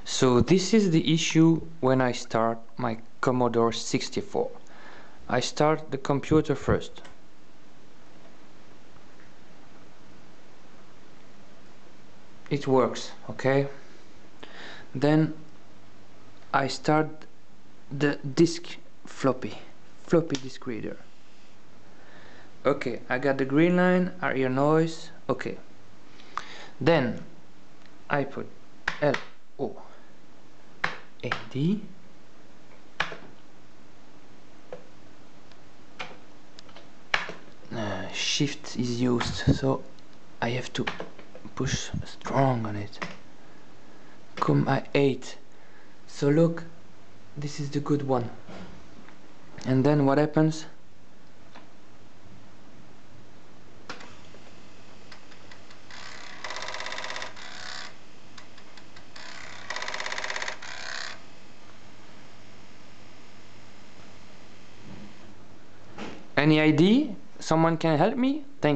So this is the issue when I start my Commodore 64. I start the computer first. It works, okay? Then I start the disk floppy disk reader. Okay, I got the green line, I hear noise, okay. Then I put LOAD. Shift is used, so I have to push strong on it. Commodore. So look, this is the good one. And then what happens? Any idea? Someone can help me? Thank you.